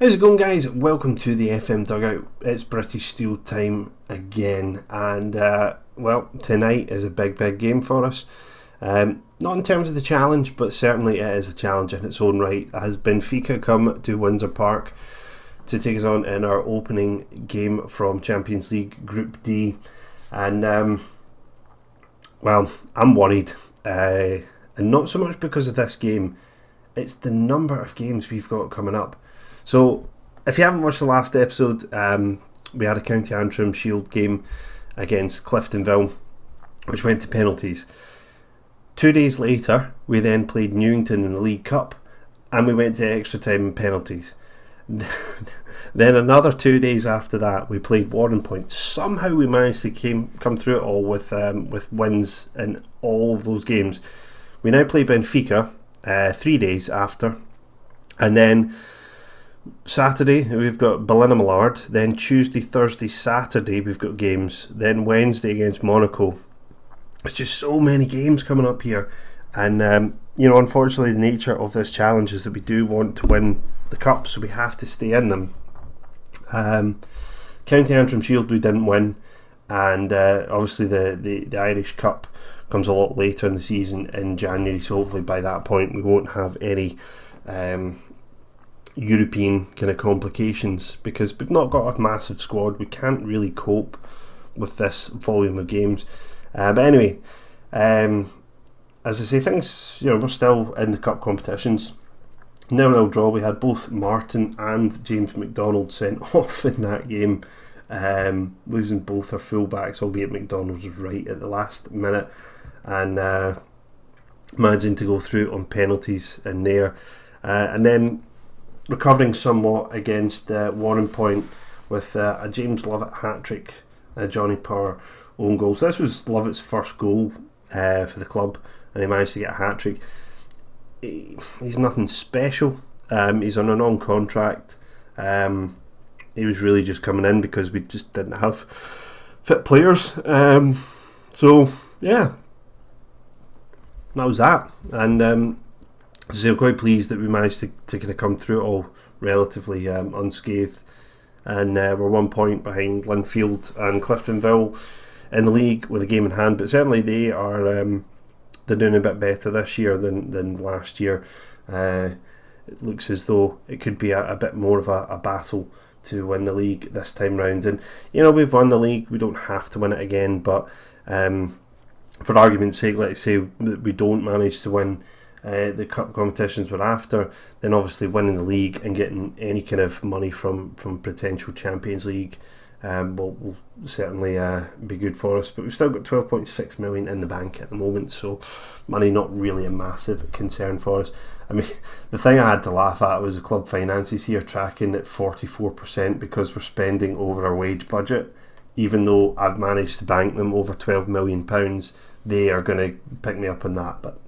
How's it going, guys? Welcome to the FM Dugout. It's British Steel time again, and tonight is a big game for us. Not in terms of the challenge, but certainly it is a challenge in its own right, as Benfica come to Windsor Park to take us on in our opening game from Champions League Group D. And I'm worried, and not so much because of this game. It's the number of games we've got coming up. So, if you haven't watched the last episode, we had a County Antrim Shield game against Cliftonville, which went to penalties. 2 days later, we then played Newington in the League Cup, and we went to extra time and penalties. Then another 2 days after that, we played Warrenpoint. Somehow we managed to come through it all with wins in all of those games. We now play Benfica 3 days after, and then Saturday we've got Ballina-Millard, then Tuesday, Thursday, Saturday we've got games, then Wednesday against Monaco. It's just so many games coming up here, and unfortunately the nature of this challenge is that we do want to win the cup, so we have to stay in them. County Antrim Shield we didn't win, and obviously the Irish Cup comes a lot later in the season in January, so hopefully by that point we won't have any European kind of complications, because we've not got a massive squad. We can't really cope with this volume of games, but anyway, as I say, things, we're still in the cup competitions. 0-0 draw. We had both Martin and James McDonald sent off in that game, losing both our fullbacks, albeit McDonald was right at the last minute, and managing to go through on penalties in there, and then recovering somewhat against Warrenpoint with a James Lovett hat-trick, Johnny Power own goal. So this was Lovett's first goal for the club, and he managed to get a hat-trick. He's nothing special. He's on a non-contract. He was really just coming in because we just didn't have fit players. So yeah, that was that. And so I'm quite pleased that we managed to kind of come through it all relatively unscathed, and we're 1 point behind Linfield and Cliftonville in the league with a game in hand. But certainly they are they're doing a bit better this year than last year. It looks as though it could be a bit more of a battle to win the league this time round. And we've won the league, we don't have to win it again, but for argument's sake, let's say that we don't manage to win the cup competitions we're after, then obviously winning the league and getting any kind of money from potential Champions League will certainly be good for us. But we've still got 12.6 million in the bank at the moment, so money not really a massive concern for us. I mean, the thing I had to laugh at was the club finances here tracking at 44% because we're spending over our wage budget. Even though I've managed to bank them over £12 million, they are going to pick me up on that, but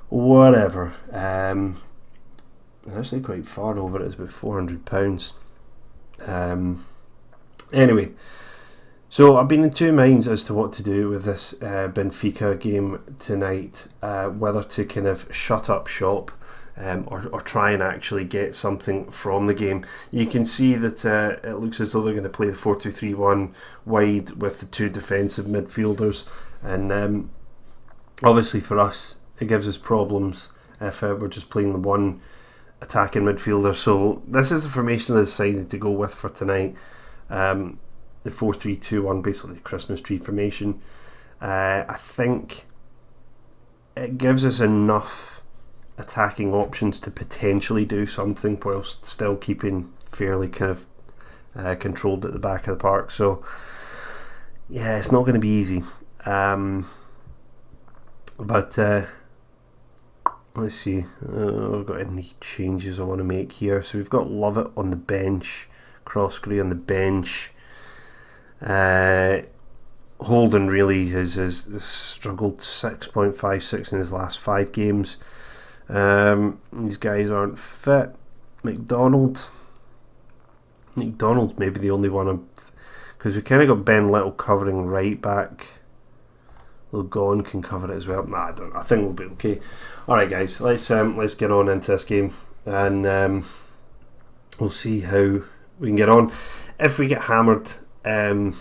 whatever. Actually quite far over it, it's about £400. Anyway, so I've been in two minds as to what to do with this Benfica game tonight, whether to kind of shut up shop or try and actually get something from the game. You can see that it looks as though they're going to play the 4-2-3-1 wide with the two defensive midfielders, and obviously for us it gives us problems if we're just playing the one attacking midfielder. So this is the formation I decided to go with for tonight. The 4-3-2-1, basically the Christmas tree formation. I think it gives us enough attacking options to potentially do something whilst still keeping fairly kind of controlled at the back of the park. So yeah, it's not going to be easy. But let's see. I've got any changes I want to make here. So we've got Lovett on the bench, Crossgray on the bench. Holden really has struggled 6.56 in his last 5 games. These guys aren't fit. McDonald's maybe the only one, because we kind of got Ben Little covering right back. Gone can cover it as well. I think we'll be okay. Alright guys, let's get on into this game, and we'll see how we can get on. If we get hammered, I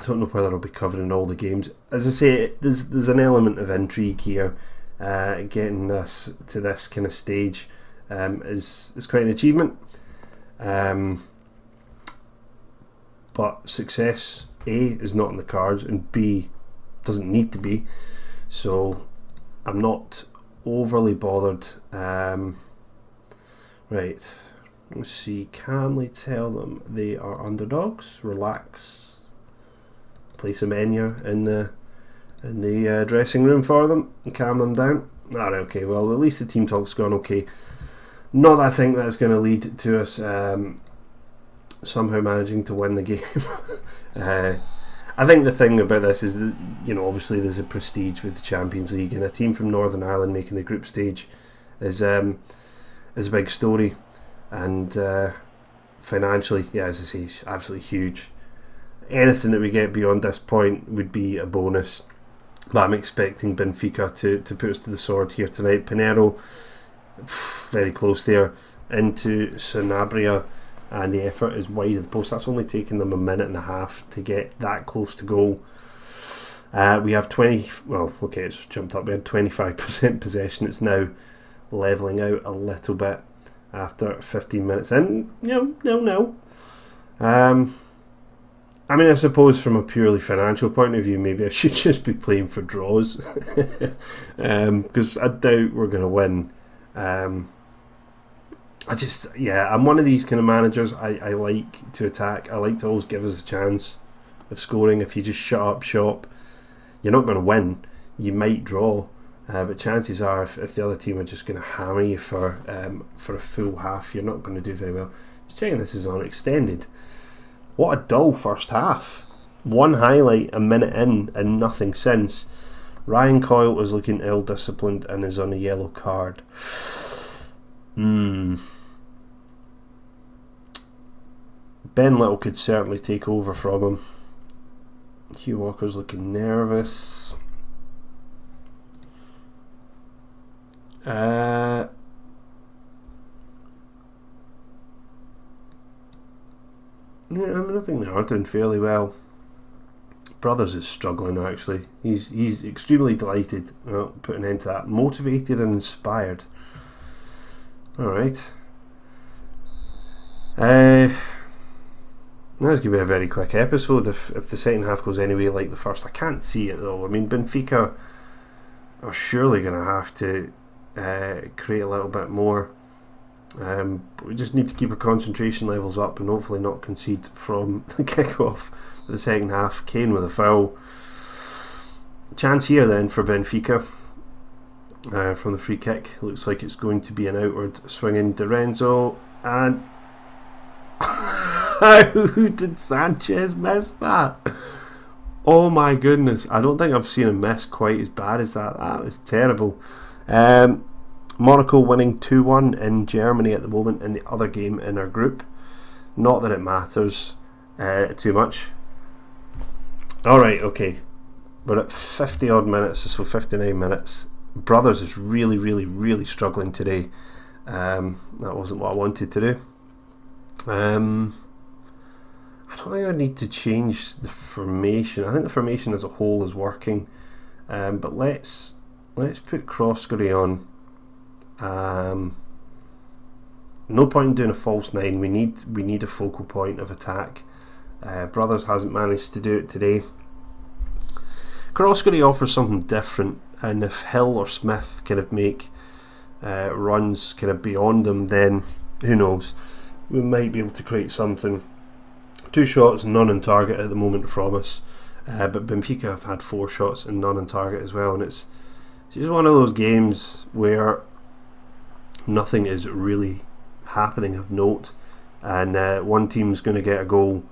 don't know whether I'll be covering all the games. As I say, there's an element of intrigue here. Getting us to this kind of stage is quite an achievement. But success, A, is not in the cards, and B, doesn't need to be. So I'm not overly bothered. Right, let's see. Calmly tell them they are underdogs. Relax. Place a menu in the dressing room for them and calm them down. Alright, okay. Well, at least the team talk's gone okay. Not that I think that's going to lead to us somehow managing to win the game. I think the thing about this is that, obviously there's a prestige with the Champions League, and a team from Northern Ireland making the group stage is a big story, and financially, as I say, it's absolutely huge. Anything that we get beyond this point would be a bonus, but I'm expecting Benfica to put us to the sword here tonight. Pinero, very close there, into Sanabria, and the effort is wide of the post. That's only taken them a minute and a half to get that close to goal. We have it's jumped up. We had 25% possession. It's now levelling out a little bit after 15 minutes in. No. I mean, I suppose from a purely financial point of view, maybe I should just be playing for draws, because I doubt we're going to win. I'm one of these kind of managers. I like to attack. I like to always give us a chance of scoring. If you just shut up shop, you're not going to win. You might draw, but chances are, if the other team are just going to hammer you for a full half, you're not going to do very well. Just checking this is on extended. What a dull first half. One highlight a minute in and nothing since. Ryan Coyle was looking ill-disciplined and is on a yellow card. Ben Little could certainly take over from him. Hugh Walker's looking nervous. I think they are doing fairly well. Brothers is struggling actually. He's extremely delighted. Well, put an end to that. Motivated and inspired. Alright. That's going to be a very quick episode if the second half goes anyway like the first. I can't see it though. I mean, Benfica are surely going to have to create a little bit more. We just need to keep our concentration levels up and hopefully not concede from the kick-off of the second half. Kane with a foul. Chance here then for Benfica from the free kick. Looks like it's going to be an outward swinging Lorenzo, and how did Sanchez miss that? Oh my goodness, I don't think I've seen him miss quite as bad as that. That was terrible. Monaco winning 2-1 in Germany at the moment in the other game in our group. Not that it matters too much. Alright, okay. We're at 50 odd minutes, so 59 minutes. Brothers is really, really, really struggling today. That wasn't what I wanted to do. I don't think I need to change the formation. I think the formation as a whole is working. But let's put Croskery on. No point in doing a false nine. We need a focal point of attack. Brothers hasn't managed to do it today. Croskery offers something different, and if Hill or Smith kind of make runs kind of beyond them, then who knows, we might be able to create something. 2 shots, none on target at the moment from us, but Benfica have had 4 shots and none on target as well, and it's just one of those games where nothing is really happening of note, and one team's going to get a goal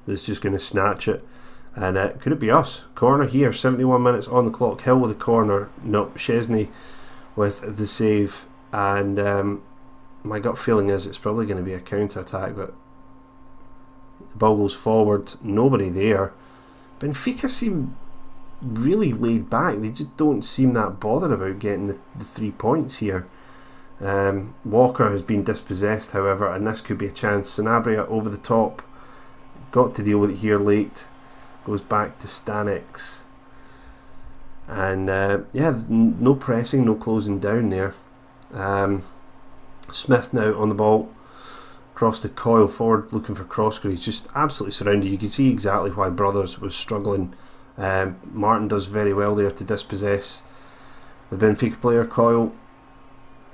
that's just going to snatch it, and could it be us? Corner here, 71 minutes on the clock. Hill with the corner. Nope, Chesney with the save, and my gut feeling is it's probably going to be a counter attack, but the ball goes forward, nobody there. Benfica seem really laid back. They just don't seem that bothered about getting the 3 points here. Walker has been dispossessed, however, and this could be a chance. Sanabria over the top, got to deal with it here late, goes back to Stanix, and no pressing, no closing down there. Smith now on the ball, across the Coyle, forward looking for Crossgrave. He's just absolutely surrounded. You can see exactly why Brothers was struggling. Martin does very well there to dispossess the Benfica player. Coyle,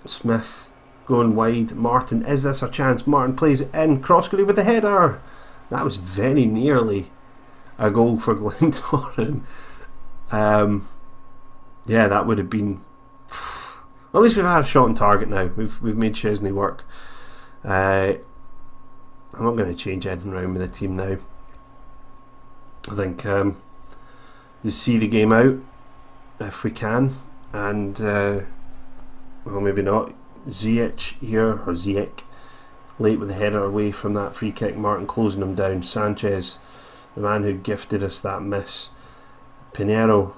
Smith going wide. Martin, is this a chance? Martin plays it in. Crossgrave with the header. That was very nearly a goal for Glentoran. That would have been. At least we've had a shot on target now. We've made Chesney work. I'm not going to change anything around with the team now. I think you see the game out if we can, and well, maybe not. Ziyech late with the header away from that free kick. Martin closing him down. Sanchez, the man who gifted us that miss. Pinheiro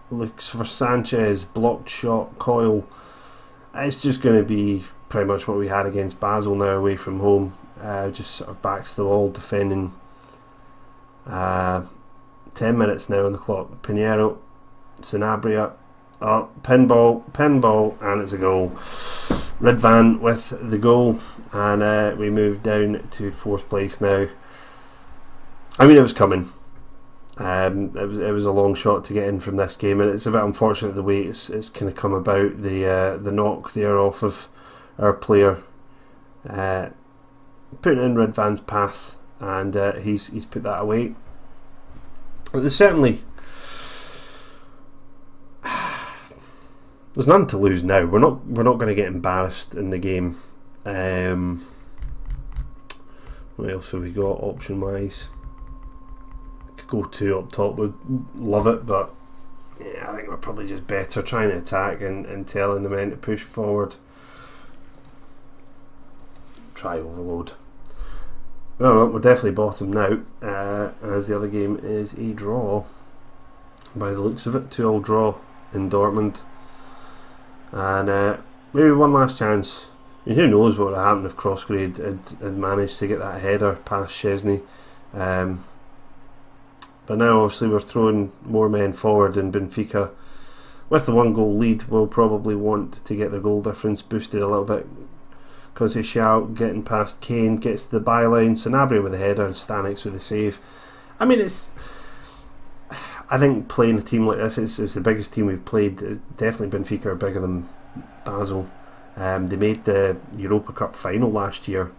looks for Sanchez, blocked shot. Coyle. It's just going to be pretty much what we had against Basel now away from home. Just sort of backs to the wall defending. 10 minutes now on the clock. Pinheiro, Sanabria, pinball, and it's a goal. Ridvan with the goal, and we move down to 4th place now. I mean, it was coming. It was a long shot to get in from this game, and it's a bit unfortunate the way it's kind of come about. The knock there off of our player, putting in Ridvan's path, and he's put that away. But there's certainly there's nothing to lose now. We're not going to get embarrassed in the game. What else have we got option wise? Could go 2 up top, would love it, but yeah, I think we're probably just better trying to attack and telling the men to push forward. Try overload. Well, we're definitely bottom now, as the other game is a draw by the looks of it. 2-2 draw in Dortmund, and maybe one last chance. And who knows what would have happened if Crossgrade had managed to get that header past Chesney. But now obviously we're throwing more men forward, and Benfica, with the 1-goal lead, will probably want to get the goal difference boosted a little bit. Because they shout, getting past Kane, gets to the byline, Sanabria with the header, and Stanix with the save. I mean, I think playing a team like this, it's the biggest team we've played. It's definitely Benfica are bigger than Basel. They made the Europa Cup final last year,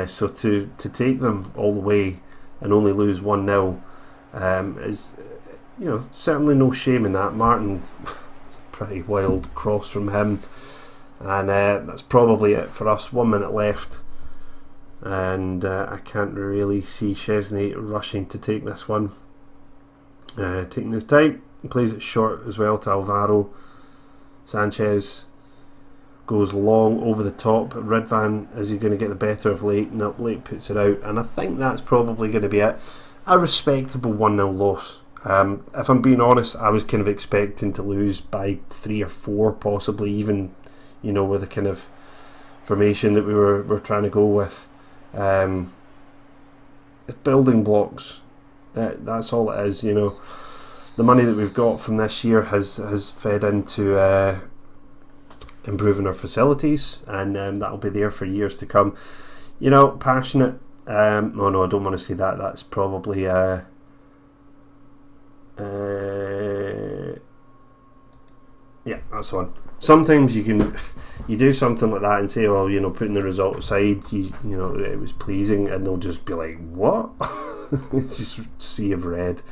so to take them all the way and only lose 1-0 is, certainly no shame in that. Martin, pretty wild cross from him. And that's probably it for us. 1 minute left, and I can't really see Chesney rushing to take this one. Taking his time, he plays it short as well to Alvaro. Sanchez goes long over the top. Ridvan, is he going to get the better of Late? Nope, Late puts it out, and I think that's probably going to be it. A respectable 1-0 loss. If I'm being honest, I was kind of expecting to lose by 3 or 4, possibly even. With the kind of formation that we're trying to go with. It's building blocks. That's all it is. The money that we've got from this year has fed into improving our facilities, and that'll be there for years to come. Passionate. Oh no, I don't want to say that. That's probably yeah, that's one. Sometimes you do something like that and say, oh, putting the result aside, it was pleasing, and they'll just be like, what? Just sea of red.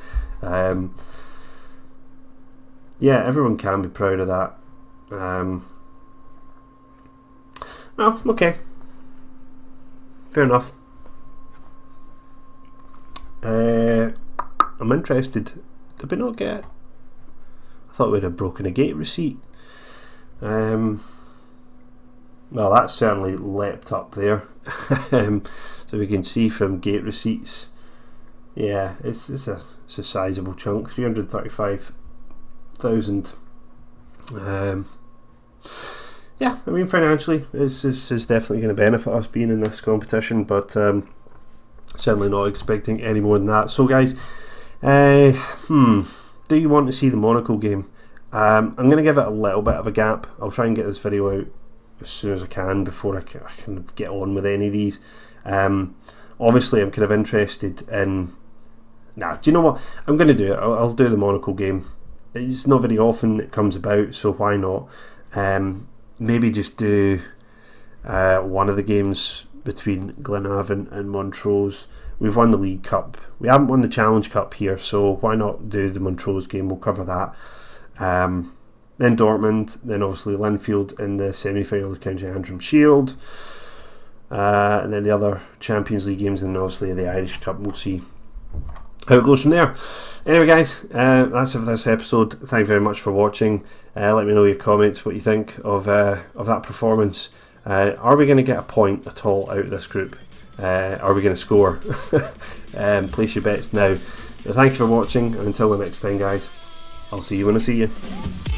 Everyone can be proud of that. Well, okay, fair enough. I'm interested. Did we not get? I thought we'd have broken a gate receipt. Well, that's certainly leapt up there. So we can see from gate receipts. Yeah, it's a sizable chunk. 335,000. yeah, I mean, financially, this is definitely going to benefit us being in this competition, but certainly not expecting any more than that. So, guys, do you want to see the Monaco game? I'm going to give it a little bit of a gap. I'll try and get this video out as soon as I can before I can get on with any of these. Obviously, I'm kind of interested in... Nah, do you know what? I'm going to do it. I'll do the Monaco game. It's not very often it comes about, so why not? Maybe just do one of the games between Glenavon and Montrose. We've won the League Cup. We haven't won the Challenge Cup here, so why not do the Montrose game? We'll cover that. Then Dortmund, then obviously Linfield in the semi-final of the County Antrim Shield, and then the other Champions League games, and obviously the Irish Cup. We'll see how it goes from there. Anyway, guys, that's it for this episode. Thank you very much for watching. Let me know your comments, what you think of that performance. Are we going to get a point at all out of this group? Are we going to score? Place your bets now. Thank you for watching, and until the next time, guys, I'll see you when I see you.